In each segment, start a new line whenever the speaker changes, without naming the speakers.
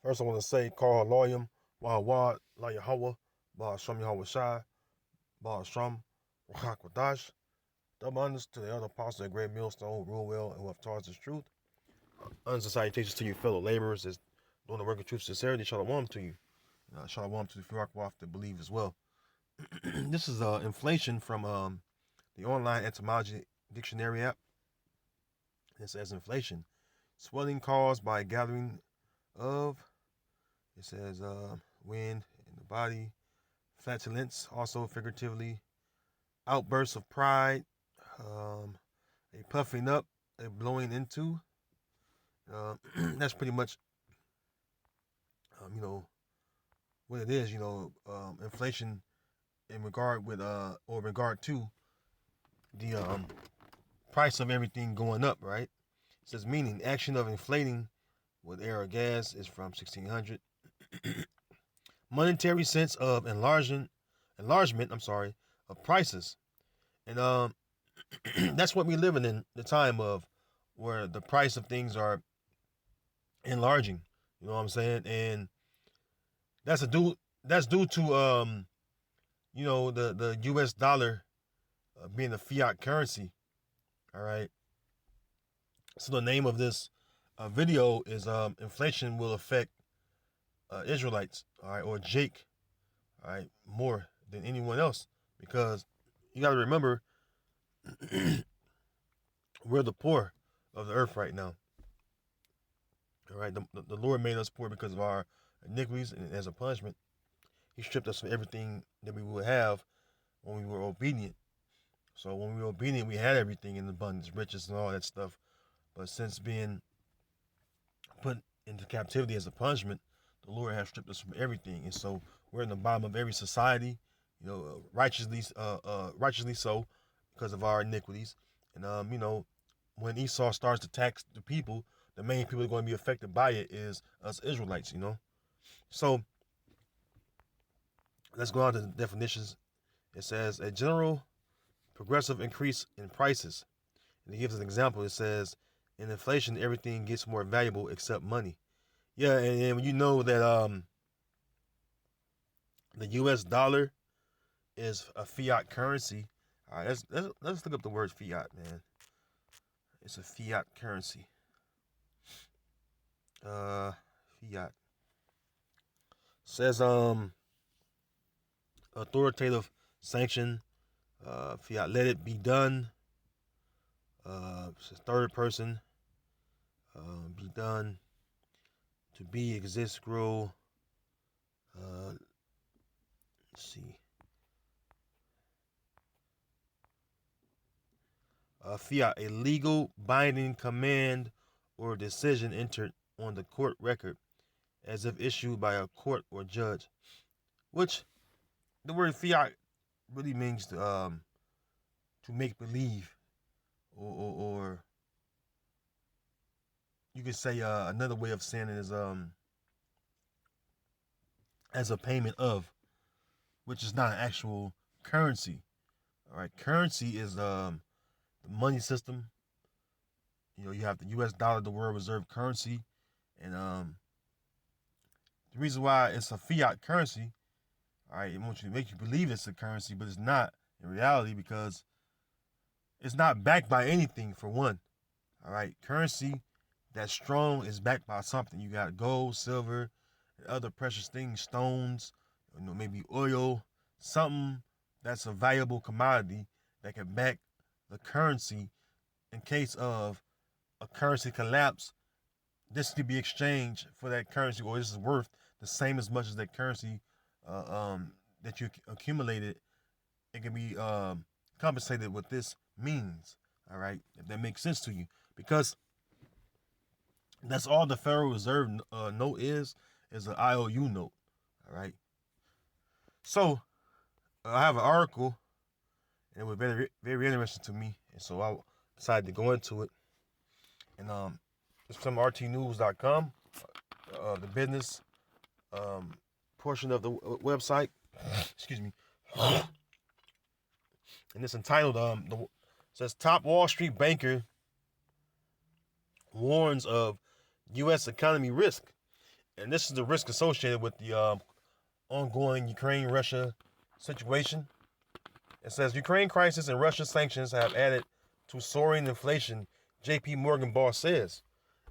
First, I want to say, Call Loyam, Wahawad, La Yahweh, Ba Sham Yahweh Shai, Ba Sham, Rahak Wadash, double honors to the elder apostles and great millstone who rule well and who have taught us truth. Honors and salutations to your fellow laborers as doing the work of truth and sincerity. Shalom to you. Shalom to the Firak that believe as well. This is inflation from the online etymology dictionary app. It says inflation, swelling caused by a gathering of, it says wind in the body, flatulence, also figuratively, outbursts of pride, a puffing up, a blowing into. That's pretty much, what it is. Inflation in regard with or regard to the price of everything going up, right? It says meaning action of inflating with air or gas is from 1600. Monetary sense of enlargement. Of prices, and that's what we're living in the time of, where the price of things are enlarging. You know what I'm saying? And that's due to the U.S. dollar being a fiat currency. All right. So the name of this video is inflation will affect Israelites. All right, or Jake. All right, more than anyone else, because you got to remember we're the poor of the earth right now. All right, the Lord made us poor because of our iniquities, and as a punishment, He stripped us of everything that we would have when we were obedient. So when we were obedient, we had everything in abundance, riches, and all that stuff. But since being put into captivity as a punishment, the Lord has stripped us from everything, and so we're in the bottom of every society, righteously so, because of our iniquities. And when Esau starts to tax the people, the main people that are going to be affected by it is us Israelites. So let's go on to the definitions. It says a general progressive increase in prices, and it gives an example. It says in inflation, everything gets more valuable except money. Yeah, and you know that the U.S. dollar is a fiat currency. All right, let's look up the word fiat, man. It's a fiat currency. Fiat says authoritative sanction. Fiat, let it be done. Says third person. Be done. To be, exist, grow. Let's see. Fiat, a legal binding command or decision entered on the court record as if issued by a court or judge. Which the word fiat really means to make believe, or you could say another way of saying it is as a payment of, which is not an actual currency. All right, currency is the money system. You have the U.S. dollar, the world reserve currency, and the reason why it's a fiat currency, all right, it wants you to make you believe it's a currency, but it's not in reality, because it's not backed by anything, for one. All right, currency that's strong is backed by something. You got gold, silver, and other precious things, stones, maybe oil, something that's a valuable commodity that can back the currency in case of a currency collapse. This could be exchanged for that currency, or this is worth the same as much as that currency that you accumulated. It can be compensated with this means. All right, if that makes sense to you, because that's all the Federal Reserve note is an IOU note. All right. So I have an article, and it was very, very interesting to me, and so I decided to go into it. And it's from rtnews.com, the business portion of the website. Excuse me. And it's entitled says top Wall Street banker warns of U.S. economy risk. and this is the risk associated with the ongoing Ukraine-Russia situation. It says Ukraine crisis and Russia sanctions have added to soaring inflation, J.P. Morgan boss says.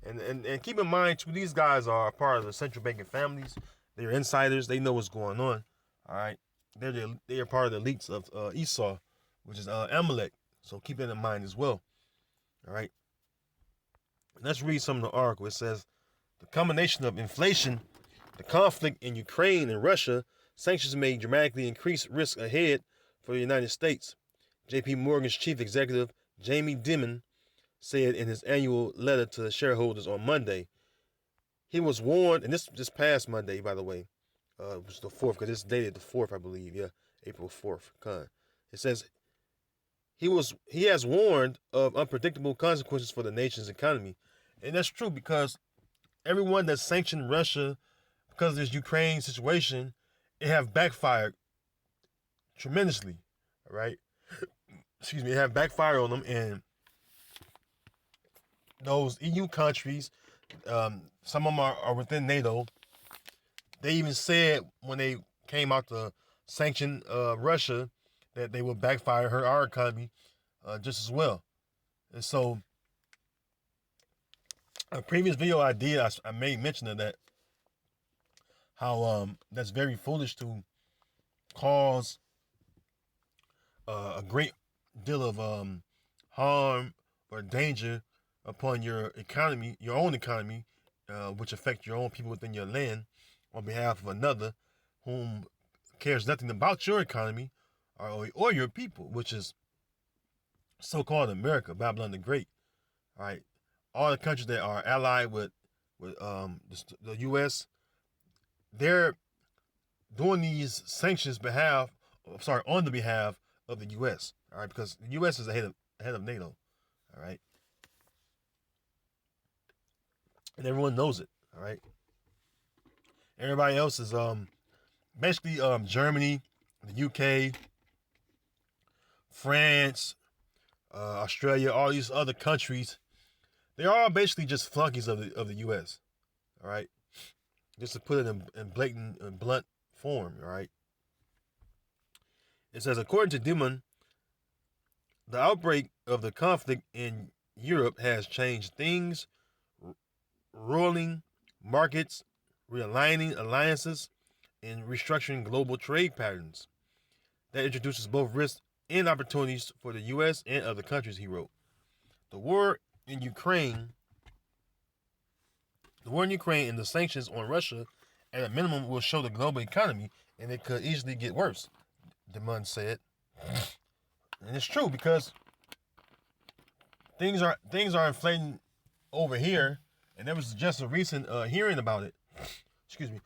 And keep in mind, too, these guys are part of the central banking families. They're insiders. They know what's going on. All right. They are part of the elites of Esau, which is Amalek. So keep that in mind as well. All right. Let's read some of the article. It says the combination of inflation, the conflict in Ukraine and Russia, sanctions may dramatically increase risk ahead for the United States. J.P. Morgan's chief executive, Jamie Dimon, said in his annual letter to shareholders on Monday. He was warned, and this past Monday, by the way, it was the 4th, because it's dated the 4th, I believe, yeah, April 4th. It says he has warned of unpredictable consequences for the nation's economy. And that's true, because everyone that sanctioned Russia because of this Ukraine situation, it have backfired tremendously, all right? Excuse me, it have backfired on them, and those EU countries, some of them are within NATO. They even said when they came out to sanction Russia that they would backfire our economy just as well. And so, a previous video I did, I made mention of that, how that's very foolish to cause a great deal of harm or danger upon your economy, your own economy, which affect your own people within your land, on behalf of another whom cares nothing about your economy or your people, which is so-called America, Babylon the Great. All right, all the countries that are allied with the U.S., they're doing these sanctions on the behalf of the U.S. All right, because the U.S. is ahead of NATO. All right, and everyone knows it. All right, everybody else is basically Germany, the U.K., France, Australia, all these other countries. They're all basically just flunkies of the U.S. All right, just to put it in blatant and blunt form. All right. It says, according to Dimon, the outbreak of the conflict in Europe has changed things, ruling markets, realigning alliances, and restructuring global trade patterns. That introduces both risks and opportunities for the U.S. and other countries, he wrote. The war in Ukraine and the sanctions on Russia, at a minimum, will show the global economy, and it could easily get worse, Dimon said. And it's true, because things are inflating over here, and there was just a recent hearing about it. Excuse me.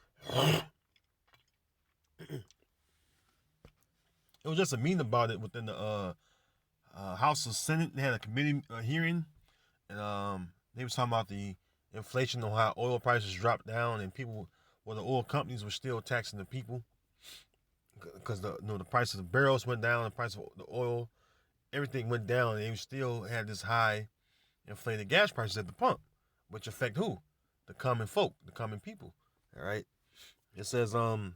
It was just a meeting about it within the House of Senate. They had a committee hearing, and they were talking about the inflation on how oil prices dropped down, and the oil companies were still taxing the people because the price of the barrels went down, the price of the oil, everything went down, and they still had this high inflated gas prices at the pump, which affect who? The common folk, the common people. All right. It says the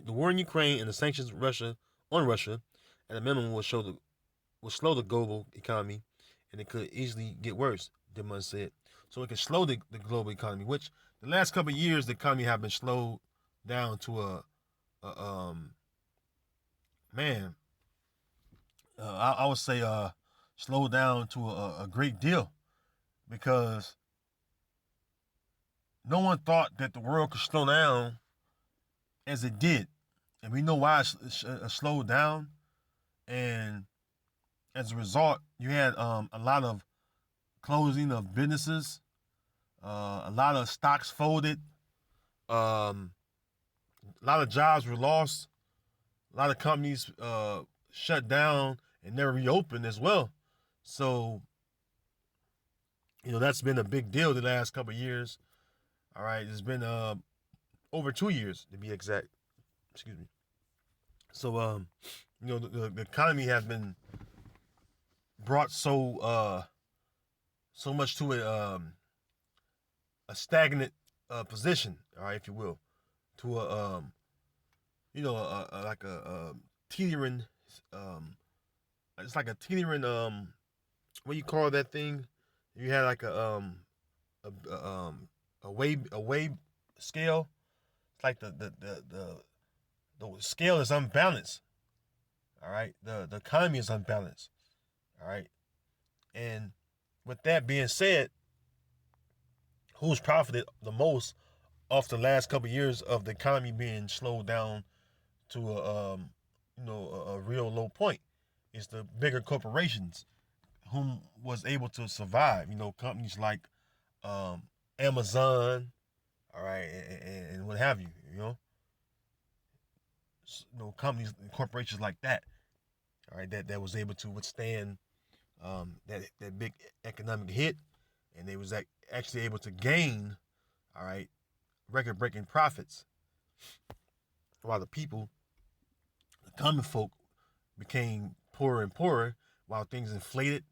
war in Ukraine and the sanctions on Russia at a minimum will slow the global economy, and it could easily get worse, Dimon said. So it could slow the global economy, which the last couple of years the economy have been slowed down to I would say slowed down to a great deal, because no one thought that the world could slow down as it did. And we know why it slowed down. And as a result, you had a lot of closing of businesses, a lot of stocks folded, a lot of jobs were lost, a lot of companies shut down and never reopened as well. So, that's been a big deal the last couple of years. All right, it's been over 2 years to be exact. Excuse me. So, the economy has been brought so much to a stagnant position, all right, if you will, to like a teetering, um, it's like a teetering, what you call that thing? You had like a wave scale. It's like the scale is unbalanced. All right, the economy is unbalanced. All right, and with that being said, who's profited the most off the last couple of years of the economy being slowed down to a real low point? It's the bigger corporations whom was able to survive. Companies like um, Amazon, all right, and what have you. Companies and corporations like that, all right, that was able to withstand that big economic hit, and they was actually able to gain, all right, record-breaking profits, while the people, the common folk, became poorer and poorer, while things inflated.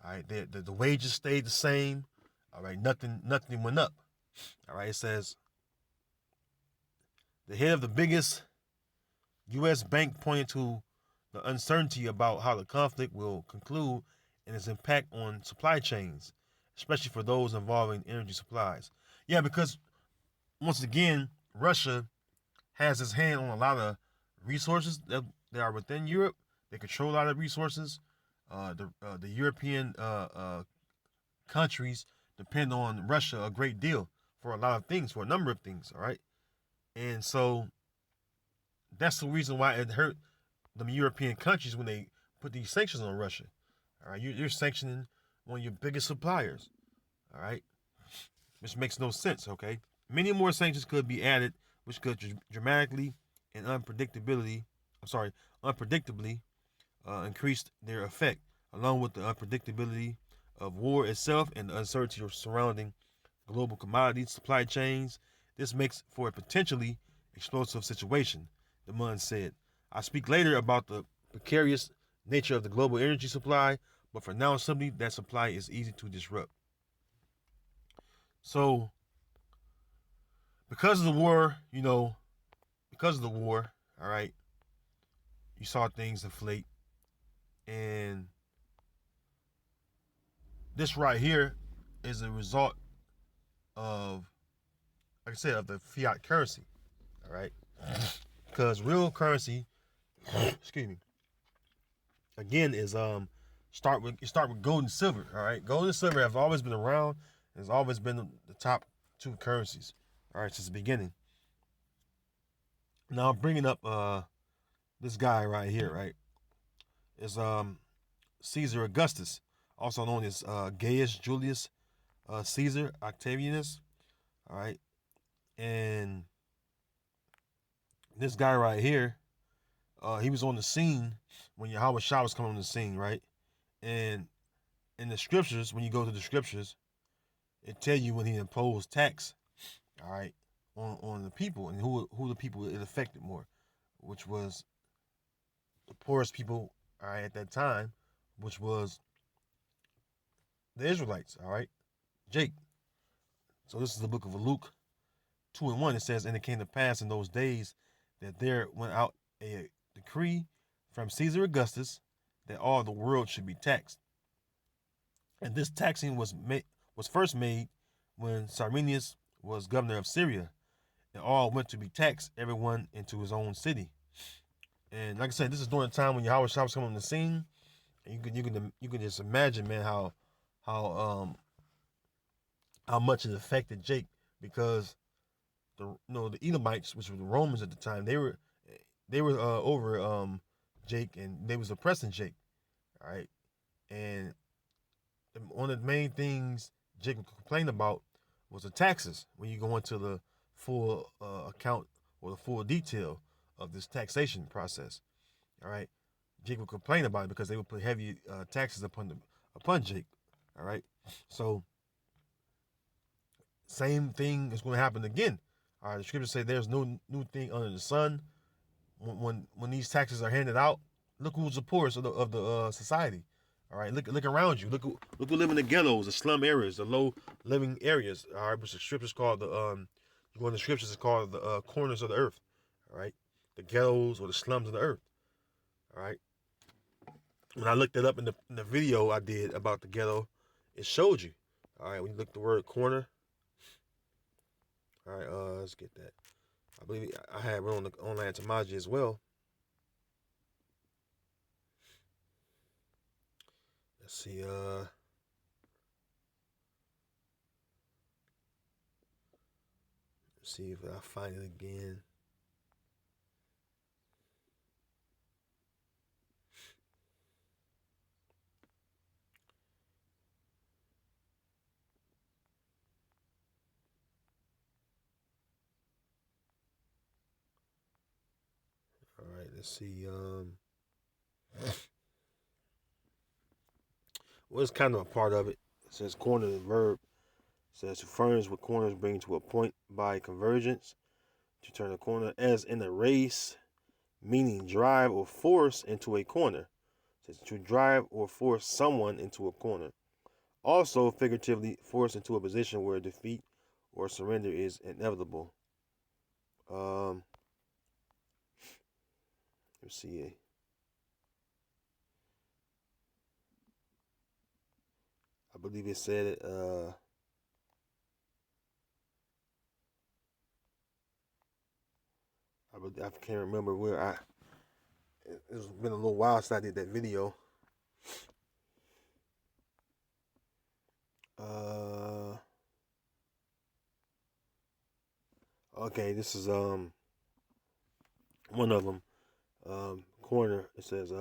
All right, the wages stayed the same. All right, nothing went up. All right, it says the head of the biggest U.S. bank pointed to the uncertainty about how the conflict will conclude and its impact on supply chains, especially for those involving energy supplies. Yeah, because once again, Russia has its hand on a lot of resources that are within Europe. They control a lot of resources. The European countries depend on Russia a great deal for a lot of things, for a number of things. All right, and so that's the reason why it hurt the European countries when they put these sanctions on Russia. All right, you're sanctioning one of your biggest suppliers. All right, which makes no sense. Okay, many more sanctions could be added, which could dramatically and unpredictably increase their effect, along with the unpredictability of war itself and the uncertainty surrounding global commodity supply chains. This makes for a potentially explosive situation, the Munn said. I speak later about the precarious nature of the global energy supply, but for now, simply that supply is easy to disrupt. So, because of the war, all right, you saw things inflate, and this right here is a result of, like I said, of the fiat currency, all right, because real currency, excuse me, again is start with gold and silver. All right, gold and silver have always been around. Has always been the top two currencies. All right, since the beginning. Now I'm bringing up this guy right here. Right, is Caesar Augustus, also known as Gaius Julius Caesar Octavianus. All right, and this guy right here, he was on the scene when Yahweh Shah was coming on the scene, right? And in the scriptures, when you go to the scriptures, it tell you when he imposed tax, all right, on the people, and who the people it affected more, which was the poorest people, all right, at that time, which was the Israelites, all right, Jake. So this is the book of Luke 2:1. It says, and it came to pass in those days that there went out a decree from Caesar Augustus that all the world should be taxed. And this taxing was first made when Cyrenius was governor of Syria, and all went to be taxed, everyone into his own city. And like I said, this is during the time when Yahweh Shah was coming on the scene, and you can just imagine, man, how how much it affected Jake, because the Edomites, which were the Romans at the time, they were over Jake, and they was oppressing Jake. All right, and one of the main things Jake complained about was the taxes. When you go into the full account or the full detail of this taxation process, all right, Jake would complain about it because they would put heavy taxes upon Jake. All right, so same thing is going to happen again. All right, the scriptures say there's no new thing under the sun. When these taxes are handed out, look who's the poorest of the society. All right, look around you. Look who live in the ghettos, the slum areas, the low living areas. All right, which the scriptures called you go in the scriptures, it's called the corners of the earth. All right, the ghettos or the slums of the earth. All right. When I looked it up in the video I did about the ghetto, it showed you. All right, when you look the word corner. All right, let's get that. I believe I have it on the online Tamaji as well. Let's see. Let's see if I find it again. All right, let's see. Well, it's kind of a part of it. It says corner, the verb. It says to furnish what corners bring to a point by convergence. To turn a corner, as in a race, meaning drive or force into a corner. It says to drive or force someone into a corner. Also, figuratively, force into a position where defeat or surrender is inevitable. Let's see. I believe it said it. I can't remember where I. It's been a little while since I did that video. Okay, this is one of them. Corner. It says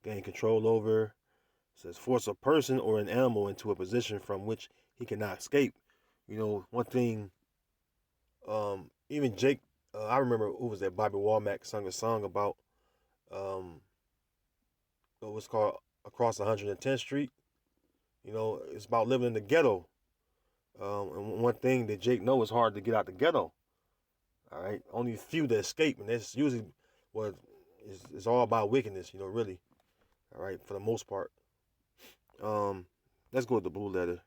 gain control over. It says force a person or an animal into a position from which he cannot escape. You know, one thing. Even Jake. I remember who was that? Bobby Womack sung a song about what was called Across 110th Street. You know, it's about living in the ghetto. And one thing that Jake know is hard to get out the ghetto. All right, only a few that escape, and that's usually what it's all about wickedness. You know, really. All right, for the most part. Let's go with the blue letter.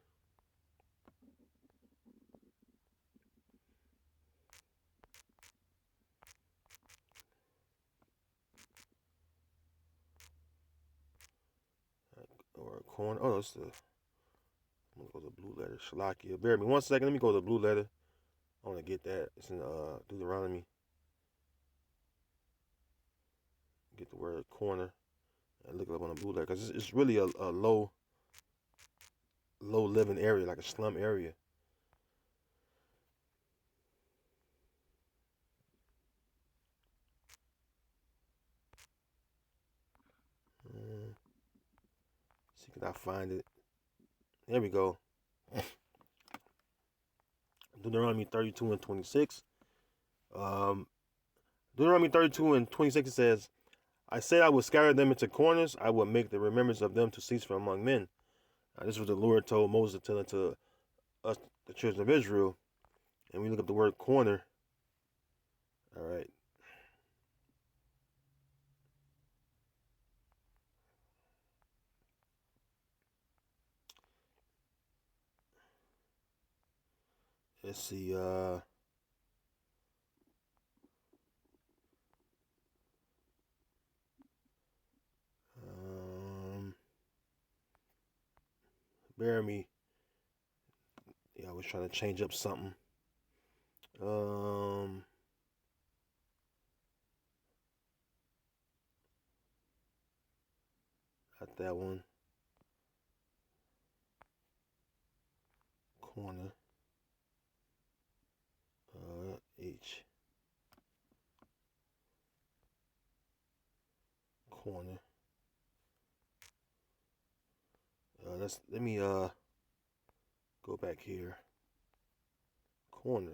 Or corner. Oh, it's the. I'm gonna go to the blue letter. Shalakia. Bear me 1 second. Let me go to the blue letter. I want to get that. It's in Deuteronomy. Get the word corner and look it up on the blue letter because it's really a low living area, like a slum area. See, can I find it? There we go. Deuteronomy 32 and 26. Deuteronomy 32 and 26 says, I said I would scatter them into corners. I will make the remembrance of them to cease from among men. Now, this was the Lord told Moses to tell it to us, the children of Israel. And we look up the word corner. All right. Let's see. Bear me. Yeah, I was trying to change up something. Not that one. Corner. H. Corner. Let me go back here. Corner.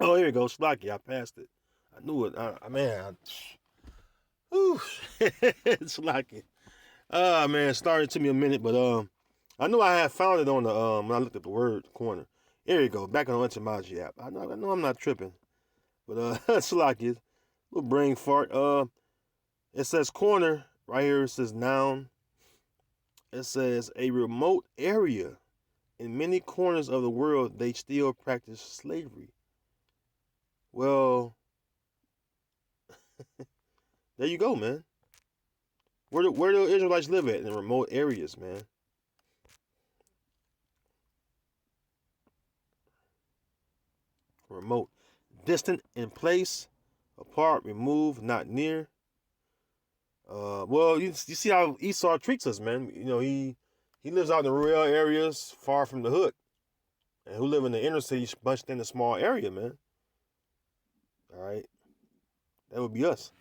Oh, here we go. Slocky. I passed it. I knew it. Whew. Slocky. Man, it started to me a minute, but I knew I had found it on the when I looked at the word corner. Here you go. Back on the Etymology app. I know I'm not tripping, but Slocky. Little brain fart. It says corner right here. It says noun. It says a remote area. In many corners of the world, they still practice slavery. Well, there you go, man. Where do Israelites live at? In remote areas, man. Remote. Distant in place, apart, removed, not near. Well, you see how Esau treats us, man. You know, he lives out in the rural areas, far from the hood. And who live in the inner city, bunched in a small area, man. All right. That would be us.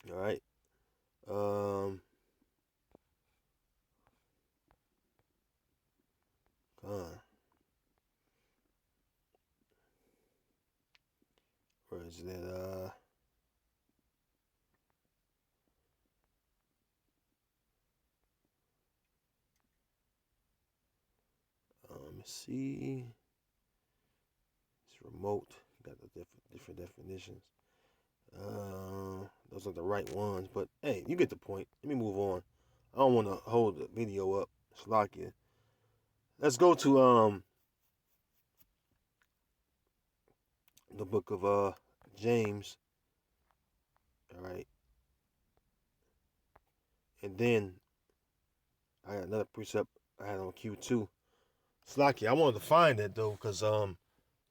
All right. Um, uh, where is that? Let me see. It's remote. Got the different definitions. Those are the right ones, but hey, you get the point. Let me move on. I don't want to hold the video up. It's locking. Let's go to the book of James. All right, and then I got another precept I had on Q2. Slocky, I wanted to find it though, because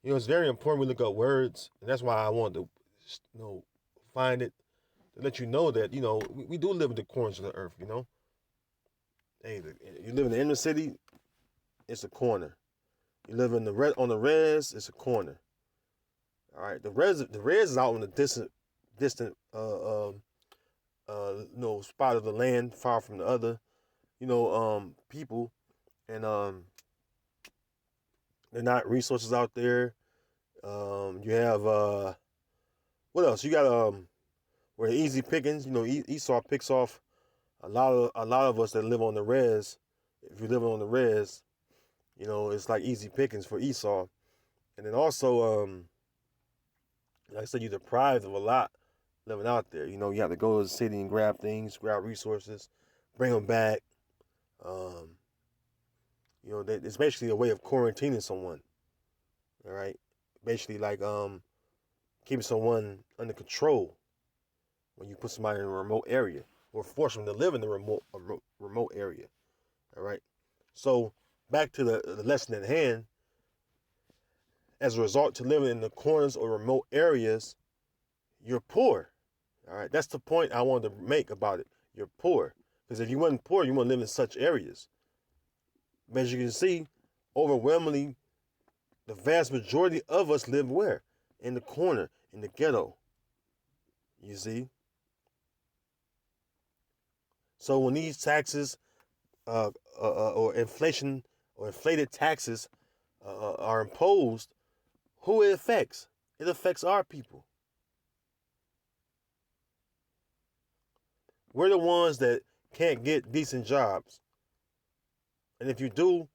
it's very important we look up words, and that's why I wanted to, find it to let you know that we do live in the corners of the earth. Hey, you live in the inner city, it's a corner. You live in on the res, it's a corner. All right, the res is out in the distant spot of the land, far from the other, people, and there are not resources out there. You have what else? You got where easy pickings. Esau picks off a lot of us that live on the res. If you live on the res, it's like easy pickings for Esau. And then also, like I said, you're deprived of a lot living out there. You have to go to the city and grab things, grab resources, bring them back. Um, it's basically a way of quarantining someone. All right, basically like keeping someone under control when you put somebody in a remote area or force them to live in the remote area. All right. So back to the lesson at hand. As a result to living in the corners or remote areas, you're poor. All right. That's the point I wanted to make about it. You're poor. Because if you weren't poor, you wouldn't live in such areas. But as you can see, overwhelmingly, the vast majority of us live where? In the corner, in the ghetto. You see? So when these taxes or inflation or inflated taxes are imposed, who it affects? It affects our people. We're the ones that can't get decent jobs. And if you do,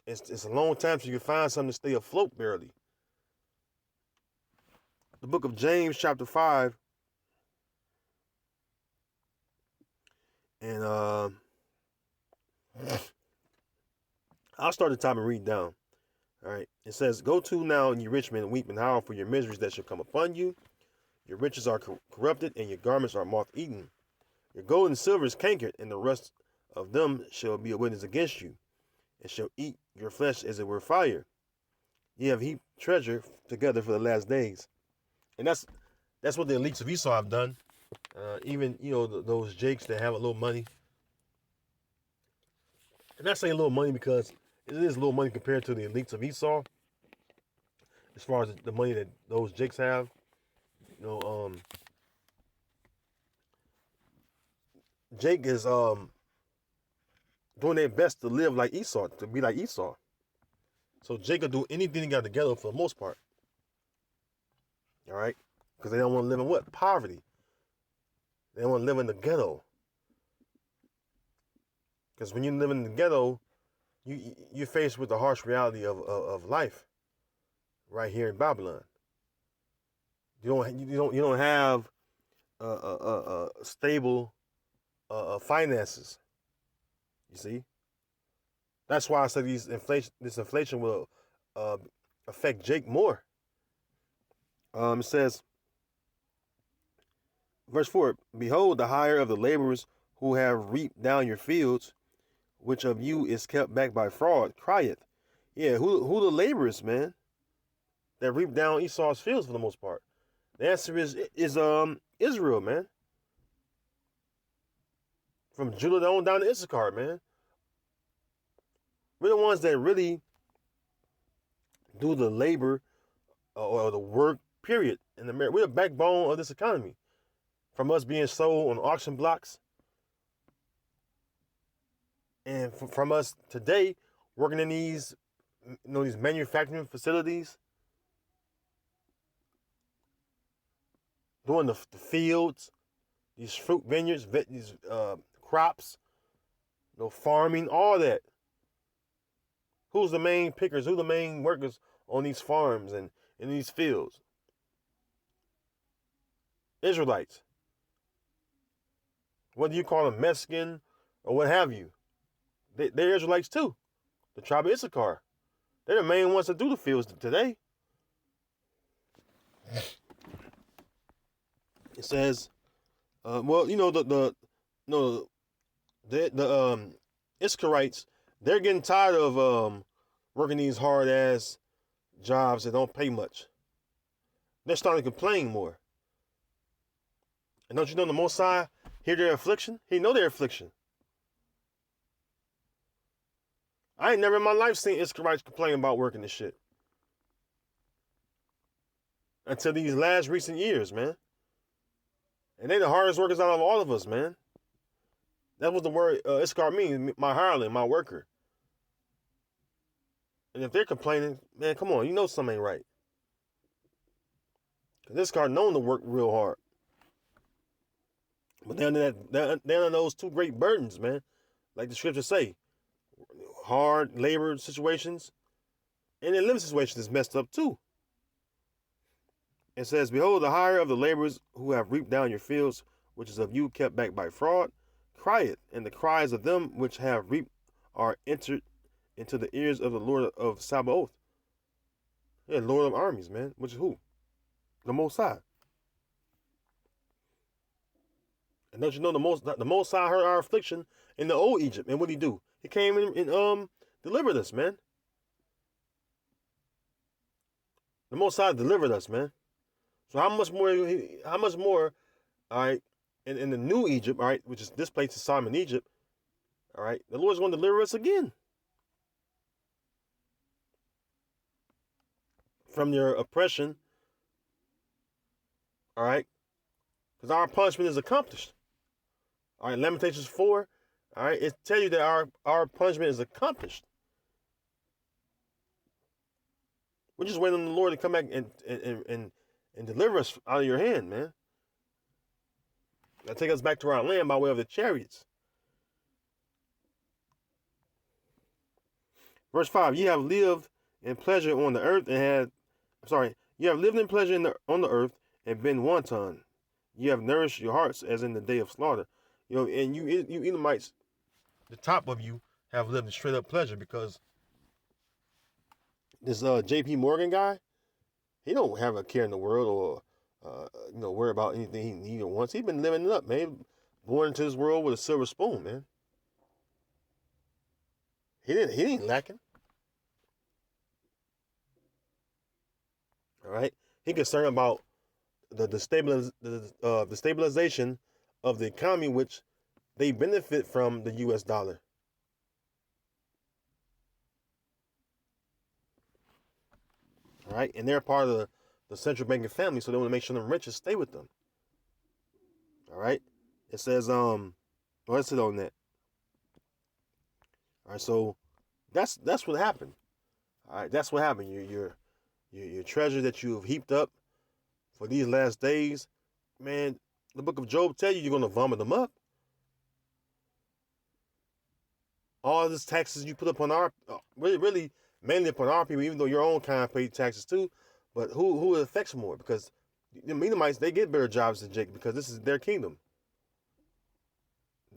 it's a long time till you can find something to stay afloat barely. The book of James, chapter 5, and I'll start the time and read down. All right. It says, "Go to now, ye rich men, and weep and howl for your miseries that shall come upon you. Your riches are corrupted, and your garments are moth-eaten. Your gold and silver is cankered, and the rust of them shall be a witness against you, and shall eat your flesh as it were fire. Ye have heaped treasure together for the last days." And that's what the elites of Esau have done. Even those jakes that have a little money. And I say a little money because it is a little money compared to the elites of Esau. As far as the money that those jakes have, Jake is doing their best to live like Esau, to be like Esau. So Jake will do anything he got together for the most part. All right, because they don't want to live in what? Poverty. They don't want to live in the ghetto. Because when you live in the ghetto, you're faced with the harsh reality of life right here in Babylon. You don't have stable finances. You see, that's why I said this inflation will uh, affect Jake more. It says, verse 4: Behold, the hire of the laborers who have reaped down your fields, which of you is kept back by fraud, crieth. Yeah, who the laborers, man, that reap down Esau's fields for the most part? The answer is Israel, man. From Judah on down to Issachar, man. We're the ones that really do the labor or the work, period. In America, we're the backbone of this economy. From us being sold on auction blocks, and from us today working in these manufacturing facilities, doing the fields, these fruit vineyards, these crops, farming, all that. Who's the main pickers? Who the main workers on these farms and in these fields? Israelites. Whether you call them Mexican or what have you, they're Israelites too. The tribe of Issachar. They're the main ones that do the fields today. It says, well, the Issacharites, they're getting tired of working these hard ass jobs that don't pay much. They're starting to complain more. And don't you know the Most High hear their affliction? He know their affliction. I ain't never in my life seen Issacharites complain about working this shit. Until these last recent years, man. And they the hardest workers out of all of us, man. That's what the word Issachar means, my hireling, my worker. And if they're complaining, man, come on, you know something ain't right. Because Issachar known to work real hard. But they're under those two great burdens, man. Like the scriptures say. Hard labor situations. And their living situation is messed up too. It says, Behold, the hire of the laborers who have reaped down your fields, which is of you kept back by fraud, crieth, and the cries of them which have reaped are entered into the ears of the Lord of Sabaoth. Yeah, Lord of armies, man. Which is who? The Most High. And don't you know the Most High heard our affliction in the old Egypt? And what did he do? He came and delivered us, man. The Most High delivered us, man. So how much more, all right, in the new Egypt, all right, which is this place is Simon, Egypt, all right, the Lord's going to deliver us again from your oppression, all right, because our punishment is accomplished. All right, Lamentations 4, all right, it tells you that our punishment is accomplished. We're just waiting on the Lord to come back and deliver us out of your hand, man. Take us back to our land by way of the chariots. Verse 5, you have lived in pleasure on the earth you have lived in pleasure on the earth and been wanton. You have nourished your hearts as in the day of slaughter. And you Edomites, the top of you, have lived in straight up pleasure because this J.P. Morgan guy, he don't have a care in the world or worry about anything he needs or wants. He's been living it up, man. Born into this world with a silver spoon, man. He ain't lacking. All right. He concerned about the stabilization of the economy, which they benefit from the U.S. dollar. All right, and they're part of the central banking family, so they want to make sure the riches stay with them. All right, it says let's hit on that. All right, so that's what happened. All right, that's what happened. Your treasure that you have heaped up for these last days, man. The book of Job tell you you're gonna vomit them up. All this taxes you put upon our really mainly upon our people, even though your own kind pay taxes too. But who it affects more? Because The Edomites, they get better jobs than Jacob because this is their kingdom.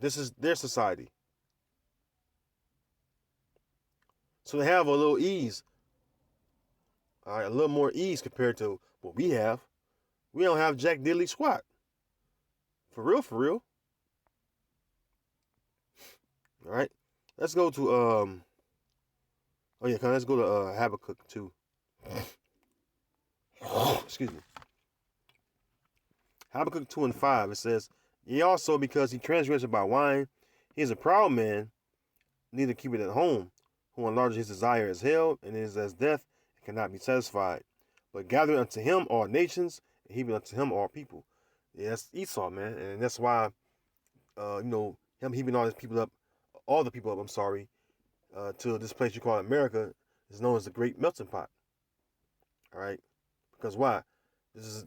This is their society. So they have a little ease, all right, a little more ease compared to what we have. We don't have jack diddly squat. For real, for real. All right. Let's go to oh yeah, let's go to Habakkuk 2. Excuse me. Habakkuk 2 and 5, it says, Yea also because he transgressed by wine, he is a proud man, neither keep it at home, who enlarges his desire as hell, and is as death, and cannot be satisfied. But gather unto him all nations, and heaping unto him all people. Yeah, that's Esau, man. And that's why him heaping all his people up, all the people up, I'm sorry, to this place you call America is known as the Great Melting Pot. All right? Because why? This is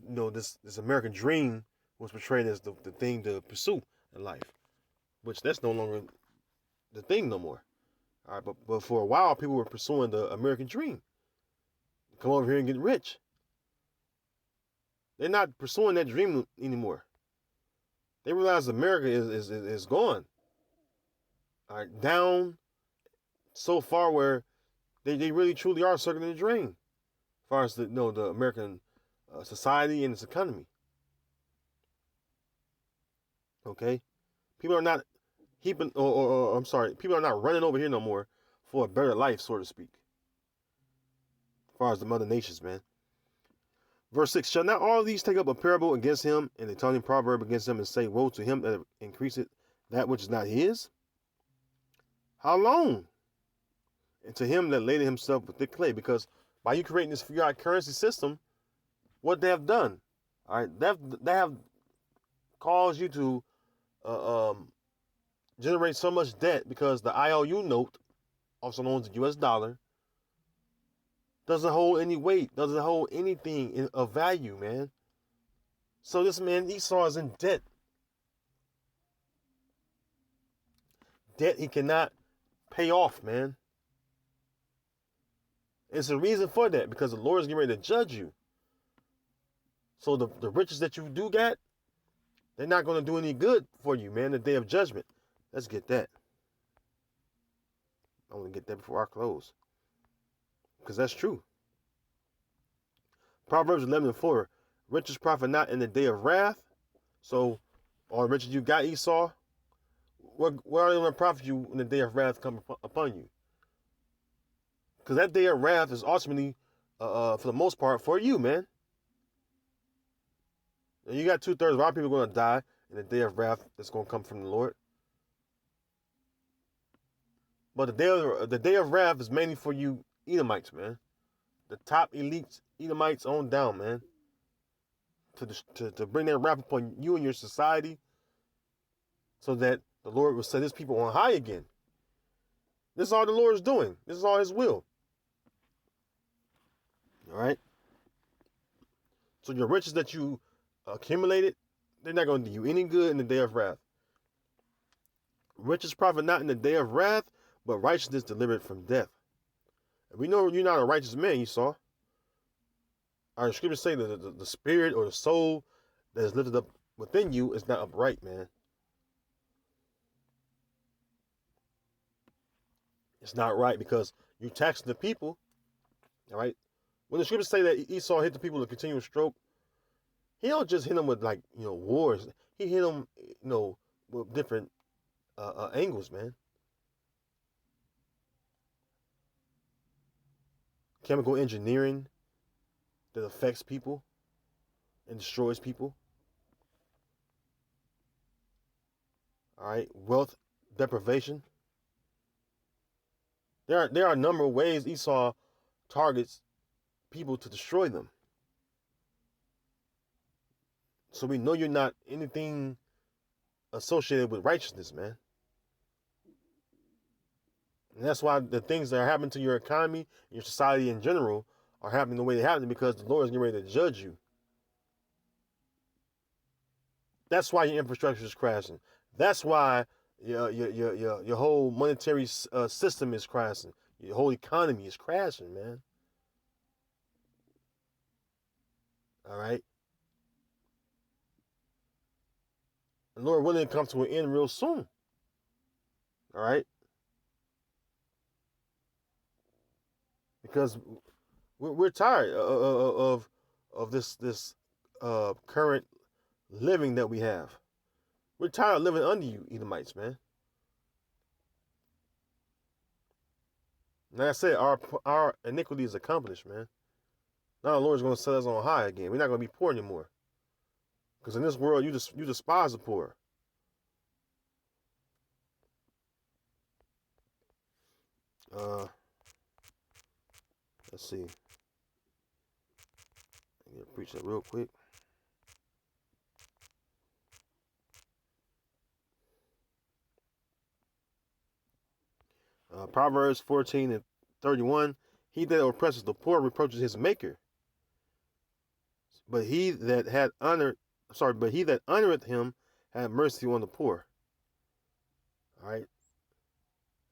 this American dream was portrayed as the thing to pursue in life, which that's no longer the thing no more. All right, but for a while people were pursuing the American dream. Come over here and get rich. They're not pursuing that dream anymore. They realize America is gone. All right, down so far where they really truly are circling the drain, as far as the American society and its economy. Okay, people are not heaping, or I'm sorry, people are not running over here no more for a better life, so to speak. As far as the mother nations, man. Verse 6, shall not all these take up a parable against him, and a telling proverb against him, and say, woe to him that increaseth that which is not his? How long? And to him that laded himself with thick clay, because by you creating this fiat currency system, what they have done, all right, they have caused you to generate so much debt because the IOU note, also known as the US dollar, doesn't hold any weight, doesn't hold anything of value, man. So this man Esau is in debt. Debt he cannot pay off, man. It's a reason for that, because the Lord is getting ready to judge you. So the riches that you do got, they're not going to do any good for you, man, the day of judgment. Let's get that. I want to get that before I close, because that's true. Proverbs 11 and 4, riches profit not in the day of wrath. So all the riches you got, Esau, what are they going to profit you when the day of wrath comes upon you? Because that day of wrath is ultimately, for the most part, for you, man. And you got 2/3 of our people going to die in the day of wrath that's going to come from the Lord. But the day of wrath is mainly for you Edomites, man. The top elites, Edomites on down, man. To bring that wrath upon you and your society, so that the Lord will set his people on high again. This is all the Lord is doing. This is all his will. All right? So your riches that you accumulated, they're not going to do you any good in the day of wrath. Riches profit not in the day of wrath, but righteousness delivered from death. And we know you're not a righteous man, Esau. Our scriptures say that the spirit or the soul that is lifted up within you is not upright, man. It's not right, because you're taxing the people. All right? When the scriptures say that Esau hit the people with a continuous stroke, he don't just hit them with wars. He hit them, with different angles, man. Chemical engineering that affects people and destroys people. All right, wealth deprivation. There are a number of ways Esau targets people to destroy them. So we know you're not anything associated with righteousness, man. And that's why the things that are happening to your economy, your society in general, are happening the way they happen, because the Lord is getting ready to judge you. That's why your infrastructure is crashing. That's why your whole monetary system is crashing. Your whole economy is crashing, man. All right. And Lord willing, come to an end real soon. All right, because we're tired of this current living that we have. We're tired of living under you, Edomites, man. Like I said, our iniquity is accomplished, man. Now the Lord's going to set us on high again. We're not going to be poor anymore. Because in this world, you despise the poor. Uh, let's see. I'm going to preach that real quick. Proverbs 14:31. He that oppresses the poor reproaches his maker. But he that honoreth him had mercy on the poor. All right.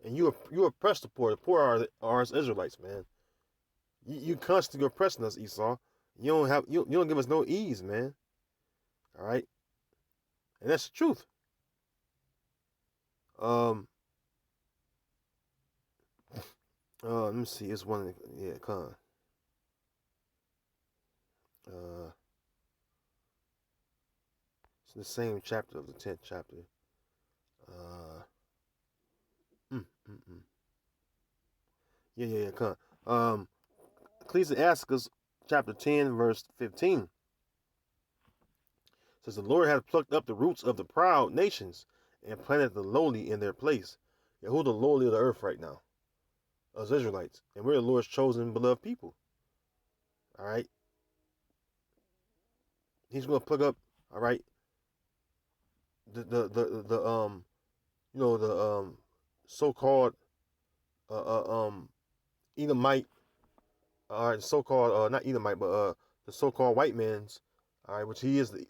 And you oppress the poor. The poor are us Israelites, man. You constantly oppressing us, Esau. You don't give us no ease, man. All right. And that's the truth. Let me see. It's one. Yeah, con. It's the same chapter of the 10th chapter. Uh, mm, mm, mm. Yeah, con. Ecclesiasticus chapter 10, verse 15 says, "The Lord hath plucked up the roots of the proud nations and planted the lowly in their place." Yeah, who the lowly of the earth right now? Us Israelites, and we're the Lord's chosen, beloved people. All right, He's going to pluck up. All right, the so-called Edomite, all right, so-called not Edomite, but the so-called white man's, all right, which he is the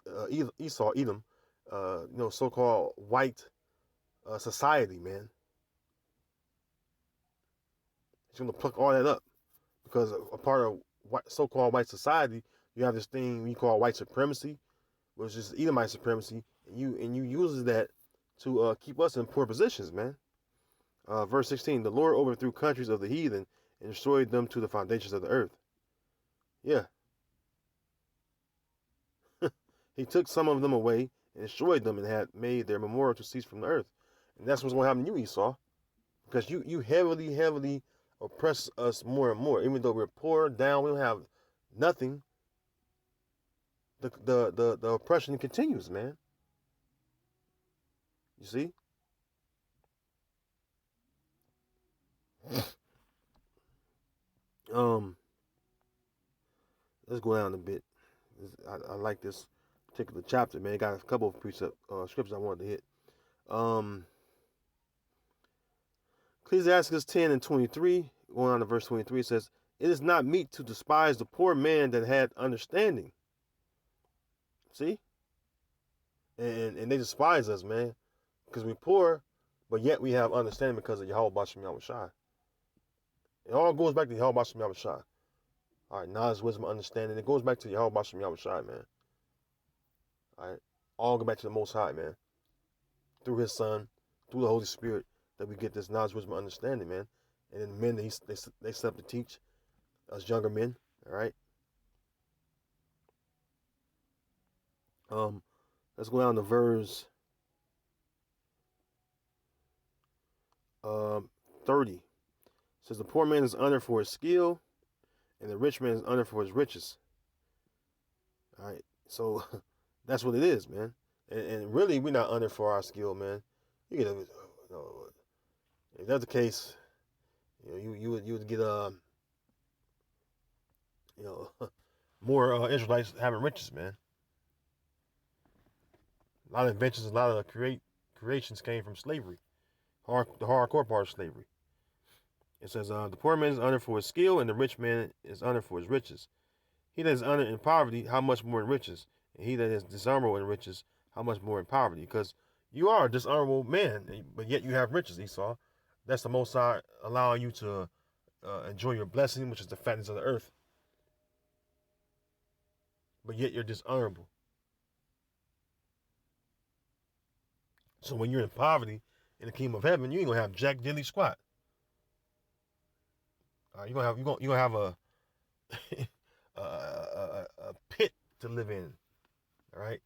Esau, Edom, so-called white society, man. He's going to pluck all that up because a part of so-called white society, you have this thing we call white supremacy, which is Edomite supremacy, and you uses that to keep us in poor positions, man. Verse 16: the Lord overthrew countries of the heathen and destroyed them to the foundations of the earth. Yeah, he took some of them away and destroyed them and had made their memorial to cease from the earth. And that's what's going to happen to you, Esau, because you heavily oppress us more and more. Even though we're poor, down, we don't have nothing. The oppression continues, man. You see? Let's go down a bit. I like this particular chapter, man. It got a couple of precept scriptures I wanted to hit. Ecclesiastes 10:23, going on to verse 23, says, "It is not meet to despise the poor man that had understanding." See? And they despise us, man, because we're poor, but yet we have understanding because of Yahweh Bashem Yahushai. It all goes back to Yahweh Bashem Yahushai. All right, knowledge, wisdom, understanding. It goes back to Yahweh Bashem Yahushai, man. All right, all go back to the Most High, man. Through His Son, through the Holy Spirit, that we get this knowledge, wisdom, understanding, man. And then the men that they set up to teach us younger men. All right. Let's go down to verse 30. It says, "The poor man is honored for his skill, and the rich man is honored for his riches." All right. So that's what it is, man. And really, we're not honored for our skill, man. You get if that's the case, you would get more Israelites having riches, man. A lot of inventions, a lot of creations came from slavery, the hardcore part of slavery. It says, "The poor man is honored for his skill, and the rich man is honored for his riches. He that is honored in poverty, how much more in riches? And he that is dishonorable in riches, how much more in poverty?" Because you are a dishonorable man, but yet you have riches, Esau. That's the Most High allowing you to enjoy your blessing, which is the fatness of the earth. But yet you're dishonorable. So when you're in poverty in the kingdom of heaven, you ain't gonna have jack diddly squat. You're gonna have a a pit to live in. All right,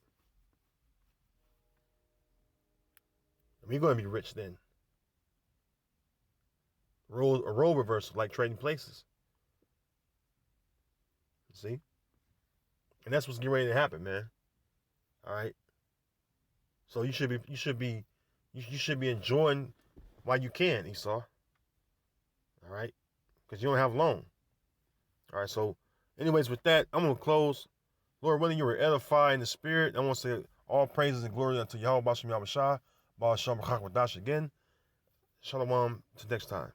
and we're gonna be rich then. A role reversal like trading places. See, and that's what's getting ready to happen, man. All right. So you should be enjoying while you can, Esau. All right, because you don't have long. All right. So, anyways, with that, I'm gonna close. Lord, whether you were edified in the spirit, I want to say all praises and glory unto Yahweh Bashem Yahweh Shah, Baal Shem Chak Wadash again. Shalom to next time.